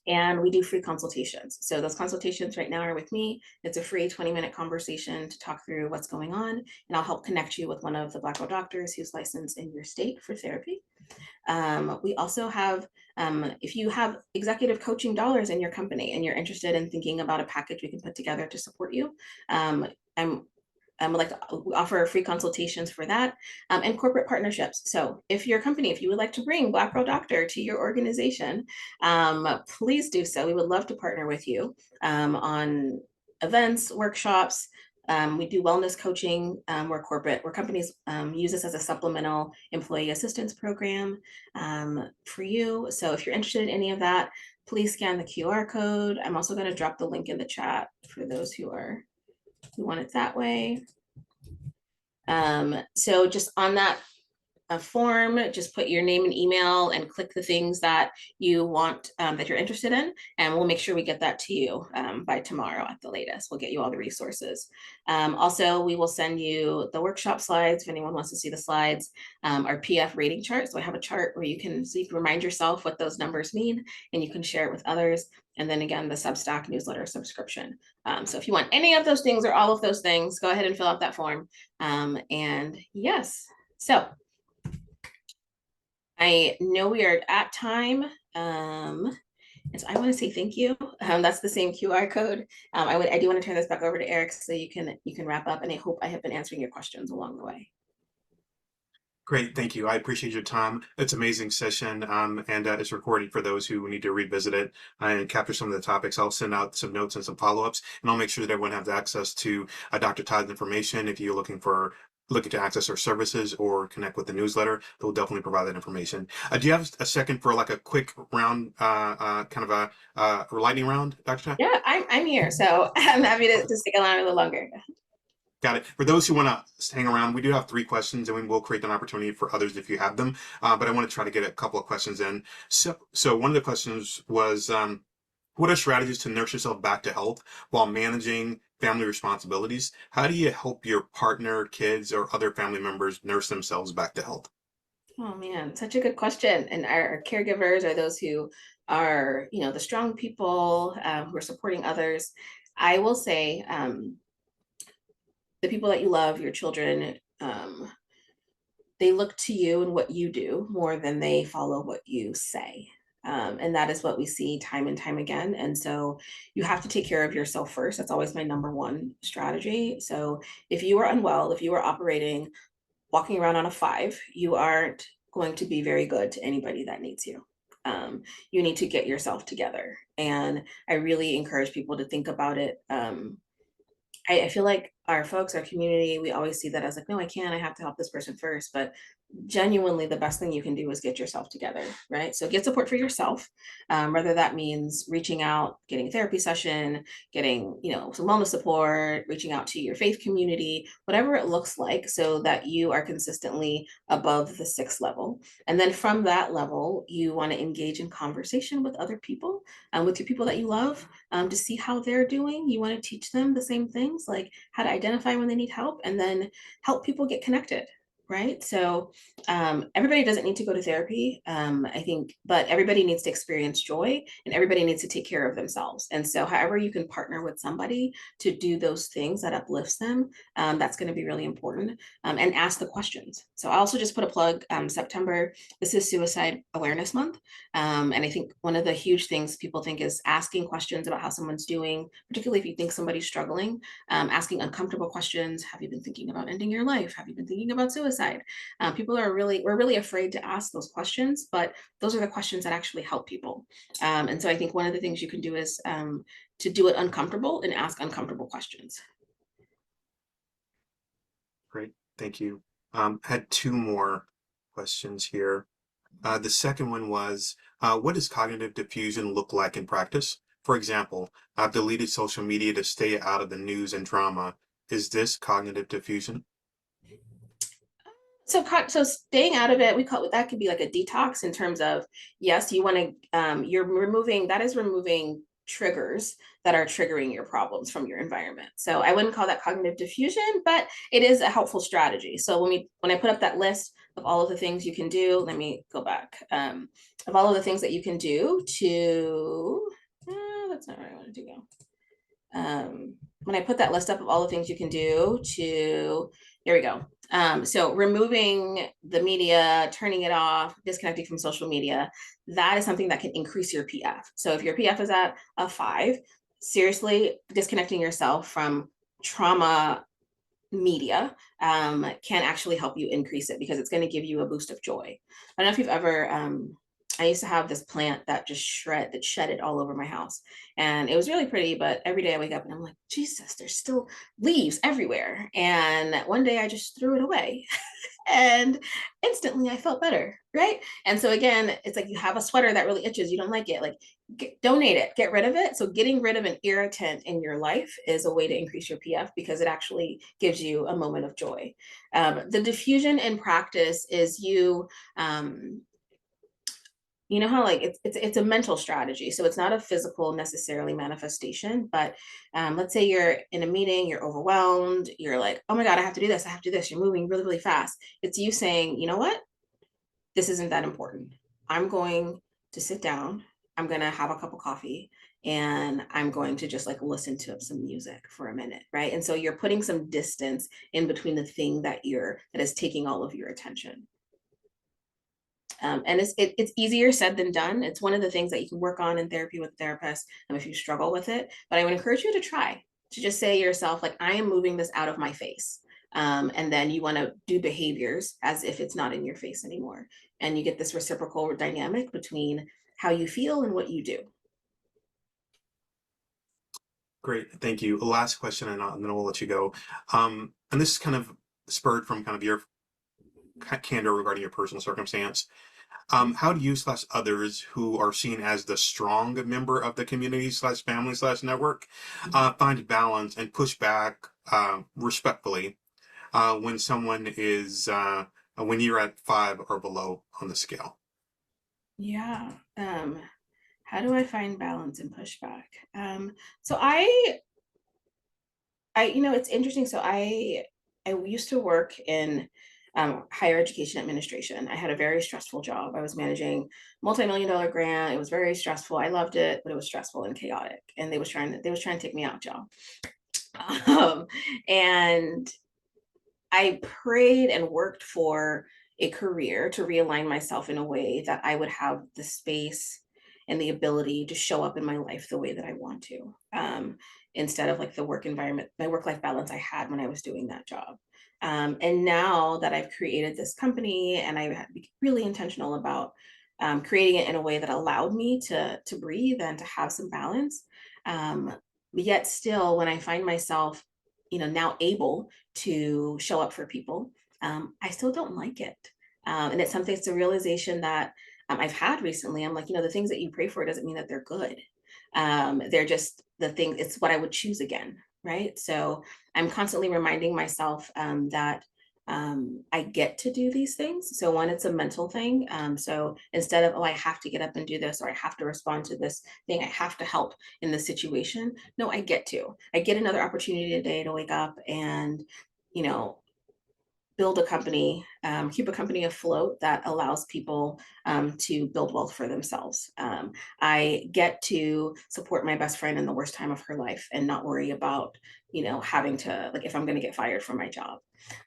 [SPEAKER 2] And we do free consultations. So those consultations right now are with me. It's a free 20-minute conversation to talk through what's going on, and I'll help connect you with one of the Black Girl doctors who's licensed in your state for therapy. We also have, if you have executive coaching dollars in your company and you're interested in thinking about a package we can put together to support you, would like to offer free consultations for that, and corporate partnerships. So if your company, if you would like to bring Black Girl Doctor to your organization, please do so. We would love to partner with you on events, workshops. We do wellness coaching where companies use this as a supplemental employee assistance program for you. So if you're interested in any of that, please scan the QR code. I'm also going to drop the link in the chat for those who want it that way. So just on that form, just put your name and email and click the things that you want, that you're interested in, and we'll make sure we get that to you by tomorrow at the latest. We'll get you all the resources. Also, we will send you the workshop slides if anyone wants to see the slides, our PF rating chart. So I have a chart where you can remind yourself what those numbers mean, and you can share it with others. And then again, the Substack newsletter subscription. So if you want any of those things or all of those things, go ahead and fill out that form. And yes, so I know we are at time. And so I want to say thank you. That's the same QR code. I do want to turn this back over to Eric so you can wrap up, and I hope I have been answering your questions along the way.
[SPEAKER 1] Great, thank you. I appreciate your time. It's an amazing session, and it's recorded for those who need to revisit it and capture some of the topics. I'll send out some notes and some follow-ups, and I'll make sure that everyone has access to Dr. Todd's information. If you're looking to access our services or connect with the newsletter, they'll definitely provide that information. Do you have a second for like a quick round, kind of a lightning round, Dr. Todd?
[SPEAKER 2] Yeah, I'm here, so I'm happy to stick around a little longer.
[SPEAKER 1] Got it. For those who want to hang around, we do have 3 questions, and we will create an opportunity for others if you have them. But I want to try to get a couple of questions in. So one of the questions was, what are strategies to nurse yourself back to health while managing family responsibilities? How do you help your partner, kids, or other family members nurse themselves back to health?
[SPEAKER 2] Oh man, such a good question. And our caregivers are those who are, the strong people who are supporting others. I will say, the people that you love, your children, they look to you and what you do more than they follow what you say. And that is what we see time and time again. And so you have to take care of yourself first. That's always my number one strategy. So if you are unwell, if you are walking around on a 5, you aren't going to be very good to anybody that needs you. You need to get yourself together. And I really encourage people to think about it. I feel like our folks, our community, we always see that as like, no, I can't, I have to help this person first. But genuinely, the best thing you can do is get yourself together, right? So get support for yourself, whether that means reaching out, getting a therapy session, getting, some wellness support, reaching out to your faith community, whatever it looks like, so that you are consistently above the 6th level. And then from that level, you want to engage in conversation with other people, with your people that you love, to see how they're doing. You want to teach them the same things, like how to identify when they need help, and then help people get connected. Right. So everybody doesn't need to go to therapy, I think, but everybody needs to experience joy, and everybody needs to take care of themselves. And so however you can partner with somebody to do those things that uplifts them, that's going to be really important, and ask the questions. So I also just put a plug, September, this is Suicide Awareness Month. And I think one of the huge things people think is asking questions about how someone's doing, particularly if you think somebody's struggling, asking uncomfortable questions. Have you been thinking about ending your life? Have you been thinking about suicide? suicide. We're really afraid to ask those questions, but those are the questions that actually help people. And so I think one of the things you can do is to do it uncomfortable and ask uncomfortable questions.
[SPEAKER 1] Great, thank you. Had two more questions here. The second one was, what does cognitive diffusion look like in practice? For example, I've deleted social media to stay out of the news and drama. Is this cognitive diffusion?
[SPEAKER 2] So staying out of it, we call it, that could be like a detox in terms of, yes, you want to, that is removing triggers that are triggering your problems from your environment. So I wouldn't call that cognitive diffusion, but it is a helpful strategy. So when I put up that list of all of the things you can do, let me go back, of all of the things that you can do to, that's not where I wanted to go. When I put that list up of all the things you can do to, here we go. So removing the media, turning it off, disconnecting from social media, that is something that can increase your PF. So if your PF is at a 5, seriously, disconnecting yourself from trauma media can actually help you increase it, because it's going to give you a boost of joy. I don't know if you've ever, I used to have this plant that just shedded all over my house, and it was really pretty, but every day I wake up and I'm like, Jesus, there's still leaves everywhere. And one day I just threw it away and instantly I felt better, right? And so again, it's like you have a sweater that really itches, you don't like it, like donate it, get rid of it. So getting rid of an irritant in your life is a way to increase your PF, because it actually gives you a moment of joy. The diffusion in practice is you know how like it's a mental strategy. So it's not a physical necessarily manifestation, but let's say you're in a meeting, you're overwhelmed, you're like, oh my God, I have to do this, I have to do this. You're moving really, really fast. It's you saying, you know what? This isn't that important. I'm going to sit down, I'm going to have a cup of coffee, and I'm going to just like listen to some music for a minute, right? And so you're putting some distance in between the thing that is taking all of your attention. And it's easier said than done. It's one of the things that you can work on in therapy with a therapist if you struggle with it. But I would encourage you to try to just say to yourself, like, I am moving this out of my face. And then you want to do behaviors as if it's not in your face anymore. And you get this reciprocal dynamic between how you feel and what you do.
[SPEAKER 1] Great, thank you. Last question, and then we'll let you go. And this is kind of spurred from kind of your candor regarding your personal circumstance. How do you / others who are seen as the strong member of the community / family / network find balance and push back respectfully when someone is when you're at 5 or below on the scale?
[SPEAKER 2] Yeah. How do I find balance and pushback? So I it's interesting. So I used to work in higher education administration. I had a very stressful job. I was managing multi-million-dollar grant. It was very stressful. I loved it, but it was stressful and chaotic. And they was trying to take me out, y'all. And I prayed and worked for a career to realign myself in a way that I would have the space and the ability to show up in my life the way that I want to, instead of like the work environment, my work-life balance I had when I was doing that job. And now that I've created this company and I had to be really intentional about creating it in a way that allowed me to breathe and to have some balance. But yet still, when I find myself, now able to show up for people, I still don't like it. And it's a realization that I've had recently. I'm like, the things that you pray for doesn't mean that they're good. They're just the thing, it's what I would choose again, right? So I'm constantly reminding myself that I get to do these things. So one, it's a mental thing. So instead of, oh, I have to get up and do this, or I have to respond to this thing, I have to help in this situation. No, I get another opportunity today to wake up and, build a company, keep a company afloat that allows people to build wealth for themselves. I get to support my best friend in the worst time of her life and not worry about, having to, like, if I'm going to get fired from my job.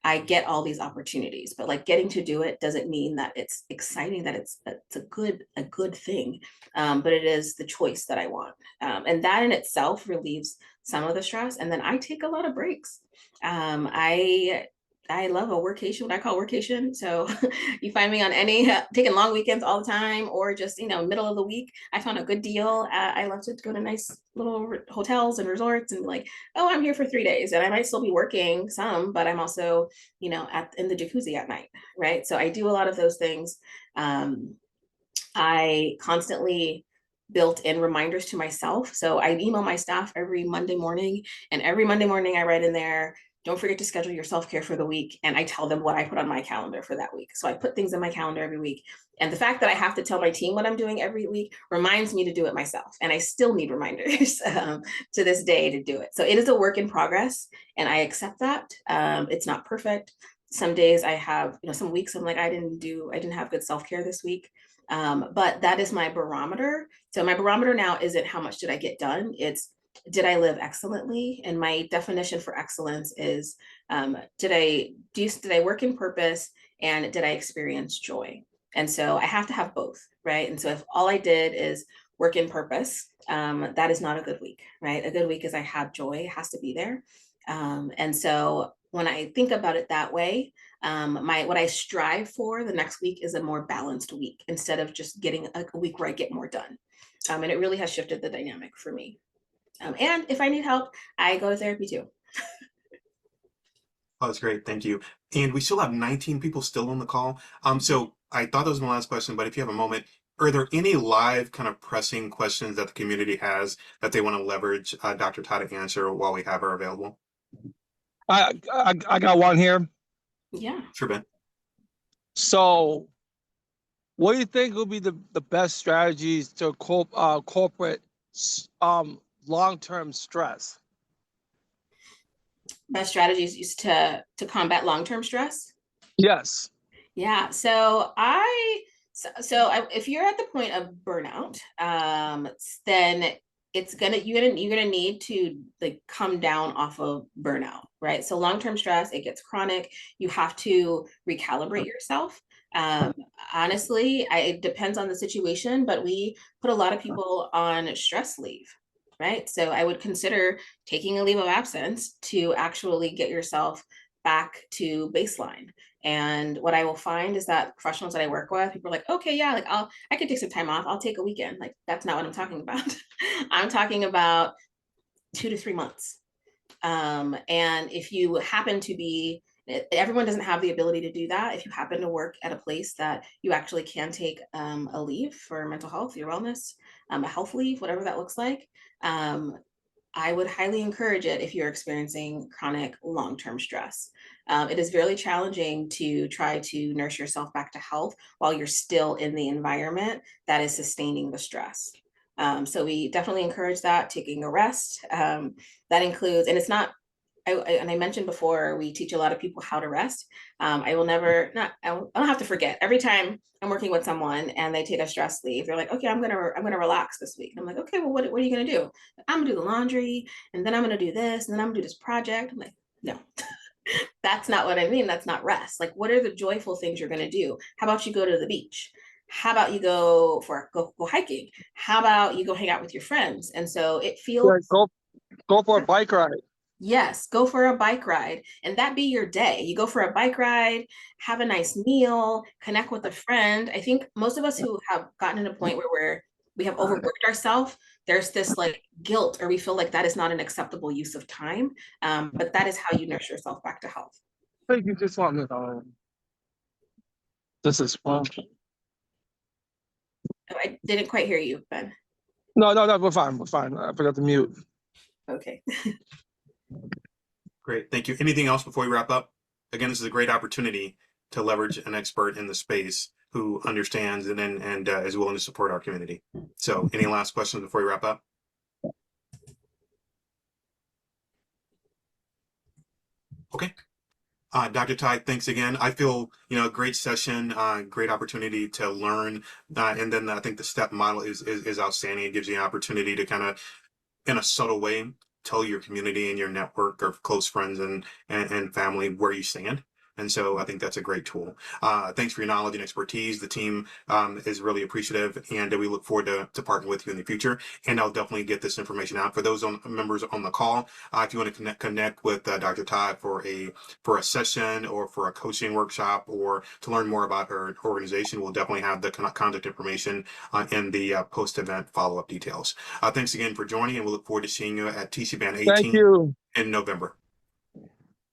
[SPEAKER 2] I get all these opportunities, but like getting to do it doesn't mean that it's exciting, that it's a good thing, but it is the choice that I want. And that in itself relieves some of the stress. And then I take a lot of breaks. I love a workation, what I call workation. So you find me on any taking long weekends all the time, or just middle of the week. I found a good deal. I love to go to nice little hotels and resorts and be like, oh, I'm here for 3 days, and I might still be working some, but I'm also in the jacuzzi at night, right? So I do a lot of those things. I constantly built in reminders to myself. So I email my staff every Monday morning, and every Monday morning I write in there, don't forget to schedule your self-care for the week. And I tell them what I put on my calendar for that week. So I put things in my calendar every week. And the fact that I have to tell my team what I'm doing every week reminds me to do it myself. And I still need reminders to this day to do it. So it is a work in progress, and I accept that. It's not perfect. Some days I have, some weeks I'm like, I didn't have good self-care this week. But that is my barometer. So my barometer now isn't how much did I get done? It's did I live excellently? And my definition for excellence is did I work in purpose, and did I experience joy? And so I have to have both, right? And so if all I did is work in purpose, that is not a good week, right? A good week is I have joy, it has to be there. And so when I think about it that way, what I strive for the next week is a more balanced week instead of just getting a week where I get more done. And it really has shifted the dynamic for me. And if I need help, I go to therapy too.
[SPEAKER 1] Oh, that's great. Thank you. And we still have 19 people still on the call. So I thought that was my last question, but if you have a moment, are there any live kind of pressing questions that the community has that they want to leverage Dr. Todd to answer while we have her available?
[SPEAKER 5] I got one here.
[SPEAKER 2] Yeah.
[SPEAKER 1] Sure, Ben.
[SPEAKER 5] So, what do you think will be the best strategies to corporate long-term stress?
[SPEAKER 2] Best strategies used to combat long-term stress.
[SPEAKER 5] Yes.
[SPEAKER 2] Yeah. So if you're at the point of burnout, then you're gonna need to like come down off of burnout, right? So long-term stress, it gets chronic. You have to recalibrate yourself. Honestly, it depends on the situation, but we put a lot of people on stress leave, right? So I would consider taking a leave of absence to actually get yourself back to baseline. And what I will find is that professionals that I work with, people are like, okay, yeah, like I could take some time off. I'll take a weekend. Like, that's not what I'm talking about. I'm talking about 2 to 3 months. And if you happen to be, everyone doesn't have the ability to do that. If you happen to work at a place that you actually can take a leave for mental health, your wellness, a health leave, whatever that looks like, I would highly encourage it if you're experiencing chronic long-term stress. It is really challenging to try to nurse yourself back to health while you're still in the environment that is sustaining the stress. So we definitely encourage that, taking a rest. That includes, and it's not, and I mentioned before, we teach a lot of people how to rest. I will never, not, I don't have to forget. Every time I'm working with someone and they take a stress leave, they're like, okay, I'm gonna relax this week. And I'm like, okay, well, what are you gonna do? I'm gonna do the laundry, and then I'm gonna do this, and then I'm gonna do this project. I'm like, no, that's not what I mean. That's not rest. Like, what are the joyful things you're gonna do? How about you go to the beach? How about you go hiking? How about you go hang out with your friends? And so it feels,
[SPEAKER 5] Yeah, go for a bike ride.
[SPEAKER 2] yes, go for a bike ride, and that be your day. You go for a bike ride, have a nice meal, connect with a friend. I think most of us who have gotten to a point where we have overworked ourselves, there's this like guilt, or we feel like that is not an acceptable use of time. But that is how you nurse yourself back to health.
[SPEAKER 5] I think you just want to this is fun.
[SPEAKER 2] I didn't quite hear you, Ben.
[SPEAKER 5] No, we're fine. We're fine. I forgot to mute.
[SPEAKER 2] Okay.
[SPEAKER 1] Great. Thank you. Anything else before we wrap up? Again, this is a great opportunity to leverage an expert in the space who understands and is willing to support our community. So any last questions before we wrap up? Okay. Dr. Ty, thanks again. I feel, a great session, great opportunity to learn. And then I think the STEP model is outstanding. It gives you an opportunity to kind of, in a subtle way, tell your community and your network of close friends and family where you stand. And so I think that's a great tool. Thanks for your knowledge and expertise. The team is really appreciative, and we look forward to partner with you in the future. And I'll definitely get this information out for those members on the call. If you want to connect with Dr. Todd for a session or for a coaching workshop or to learn more about her organization, we'll definitely have the contact information in the post-event follow-up details. Thanks again for joining, and we'll look forward to seeing you at TC Band
[SPEAKER 5] Thank
[SPEAKER 1] 18
[SPEAKER 5] you.
[SPEAKER 1] in November.